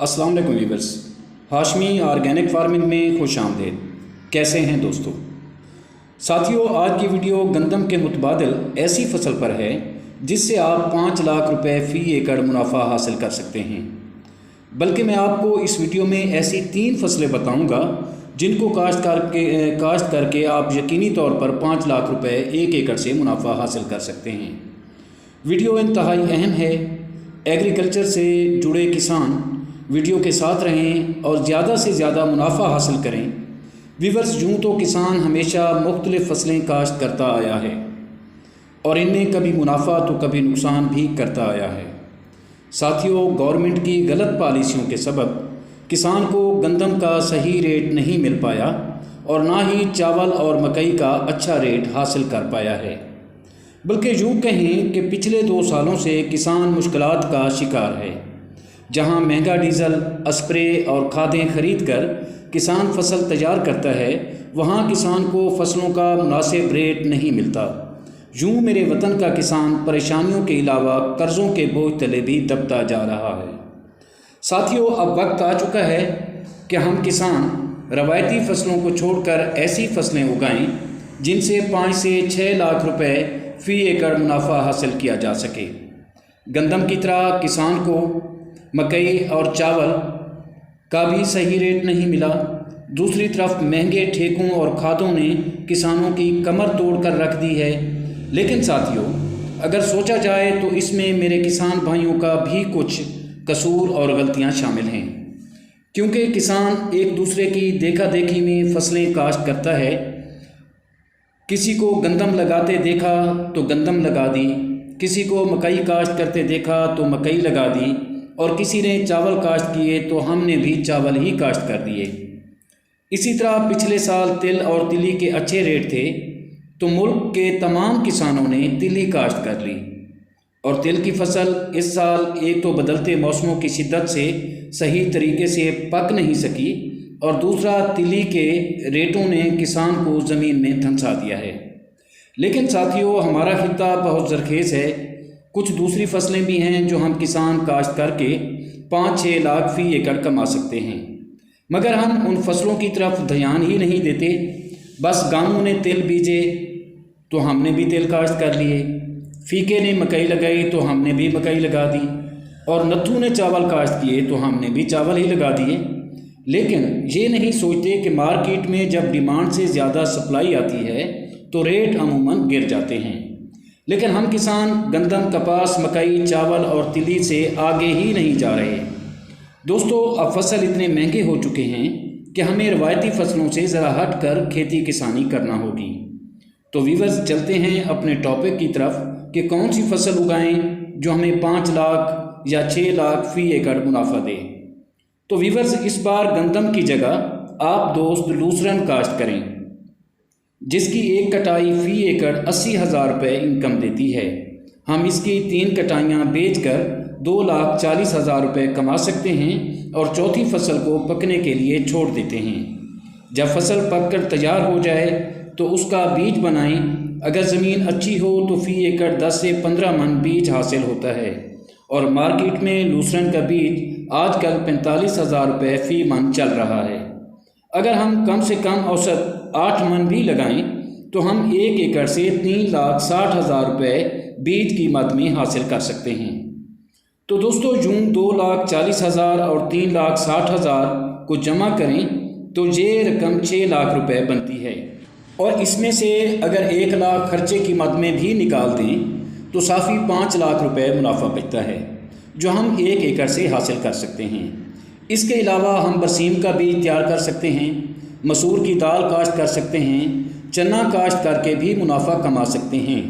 अस्सलाम वालेकुम viewers, Hashmi organic farming में खुश आमदीद। कैसे हैं दोस्तों? साथियों, आज की वीडियो गंदम के मुतबादिल ऐसी फसल पर है जिससे आप 5 लाख रुपए फ़ी एकड़ मुनाफा हासिल कर सकते हैं। बल्कि मैं आपको इस वीडियो में ऐसी 3 फसलें बताऊंगा जिनको काश्त करके आप यकीनी तौर पर 5 लाख रुपए 1 एकड़ से मुनाफा हासिल कर सकते हैं। वीडियो इंतहाई अहम है। एग्रीकल्चर से जुड़े किसान वीडियो के साथ रहें और ज़्यादा से ज़्यादा मुनाफा हासिल करें। व्यूअर्स, यूँ तो किसान हमेशा मुख्तलिफ़ फसलें काश्त करता आया है और इनमें कभी मुनाफा तो कभी नुकसान भी करता आया है। साथियों, गवर्नमेंट की गलत पॉलिसियों के सबब किसान को गंदम का सही रेट नहीं मिल पाया और ना ही चावल और मकई का अच्छा रेट हासिल कर पाया है। बल्कि यूँ कहें कि पिछले 2 सालों से किसान मुश्किलात का शिकार है। जहां महंगा डीज़ल, स्प्रे और खादें खरीद कर किसान फसल तैयार करता है, वहां किसान को फसलों का मुनासिब रेट नहीं मिलता। यूँ मेरे वतन का किसान परेशानियों के अलावा कर्ज़ों के बोझ तले भी दबता जा रहा है। साथियों, अब वक्त आ चुका है कि हम किसान रवायती फसलों को छोड़कर ऐसी फसलें उगाएं जिनसे 5 से 6 लाख रुपए फ़ी एकड़ मुनाफा हासिल किया जा सके। गंदम की तरह किसान को मकई और चावल का भी सही रेट नहीं मिला। दूसरी तरफ महंगे ठेकों और खादों ने किसानों की कमर तोड़ कर रख दी है। लेकिन साथियों, अगर सोचा जाए तो इसमें मेरे किसान भाइयों का भी कुछ कसूर और गलतियां शामिल हैं, क्योंकि किसान एक दूसरे की देखा देखी में फसलें काश्त करता है। किसी को गंदम लगाते देखा तो गंदम लगा दी, किसी को मकई काश्त करते देखा तो मकई लगा दी, और किसी ने चावल काश्त किए तो हमने भी चावल ही काश्त कर दिए। इसी तरह पिछले साल तिल और तिली के अच्छे रेट थे तो मुल्क के तमाम किसानों ने तिली काश्त कर ली, और तिल की फसल इस साल एक तो बदलते मौसमों की शिद्दत से सही तरीके से पक नहीं सकी, और दूसरा तिली के रेटों ने किसान को ज़मीन में धंसा दिया है। लेकिन साथियों, हमारा खित्ता बहुत ज़रखेज़ है। कुछ दूसरी फसलें भी हैं जो हम किसान काश्त करके 5-6 लाख फ़ी एकड़ कमा सकते हैं, मगर हम उन फसलों की तरफ ध्यान ही नहीं देते। बस गांवों ने तिल बीजे तो हमने भी तिल काश्त कर लिए, फीके ने मकई लगाई तो हमने भी मकई लगा दी, और नत्थू ने चावल काश्त किए तो हमने भी चावल ही लगा दिए। लेकिन ये नहीं सोचते कि मार्केट में जब डिमांड से ज़्यादा सप्लाई आती है तो रेट अमूमन गिर जाते हैं। लेकिन हम किसान गंदम, कपास, मकई, चावल और तिली से आगे ही नहीं जा रहे। दोस्तों, अब फसल इतने महंगे हो चुके हैं कि हमें रवायती फसलों से ज़रा हट कर खेती किसानी करना होगी। तो व्यूअर्स, चलते हैं अपने टॉपिक की तरफ कि कौन सी फसल उगाएं जो हमें 5 लाख या 6 लाख फ़ी एकड़ मुनाफा दे। तो व्यूअर्स, इस बार गंदम की जगह आप दोस्त लूसरन काश्त करें, जिसकी एक कटाई फ़ी एकड़ 80,000 रुपये इनकम देती है। हम इसकी 3 कटाइयाँ बेचकर 2,40,000 रुपये कमा सकते हैं और चौथी फसल को पकने के लिए छोड़ देते हैं। जब फसल पककर तैयार हो जाए तो उसका बीज बनाएं। अगर ज़मीन अच्छी हो तो फ़ी एकड़ 10 से 15 मन बीज हासिल होता है, और मार्केट में लूसरन का बीज आजकल 45,000 रुपये फ़ी मन चल रहा है। अगर हम कम से कम औसत 8 मन भी लगाएं तो हम 1 एकड़ से 3,60,000 रुपये बीज कीमत में हासिल कर सकते हैं। तो दोस्तों, यूँ 2,40,000 और 3,60,000 को जमा करें तो ये रकम 6 लाख रुपये बनती है, और इसमें से अगर 1 लाख खर्चे की मद में भी निकाल दें तो साफ़ी 5 लाख रुपये मुनाफा बचता है, जो हम 1 एकड़ से हासिल कर सकते हैं। इसके अलावा हम बरसीम का बीज तैयार कर सकते हैं, मसूर की दाल काश्त कर सकते हैं, चना काश्त करके भी मुनाफा कमा सकते हैं।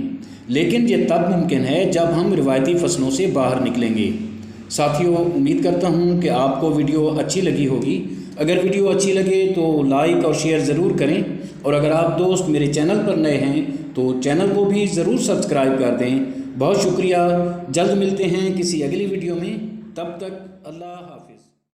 लेकिन ये तब मुमकिन है जब हम रिवायती फसलों से बाहर निकलेंगे। साथियों, उम्मीद करता हूँ कि आपको वीडियो अच्छी लगी होगी। अगर वीडियो अच्छी लगे तो लाइक और शेयर ज़रूर करें, और अगर आप दोस्त मेरे चैनल पर नए हैं तो चैनल को भी ज़रूर सब्सक्राइब कर दें। बहुत शुक्रिया। जल्द मिलते हैं किसी अगली वीडियो में। तब तक अल्लाह हाफिज़।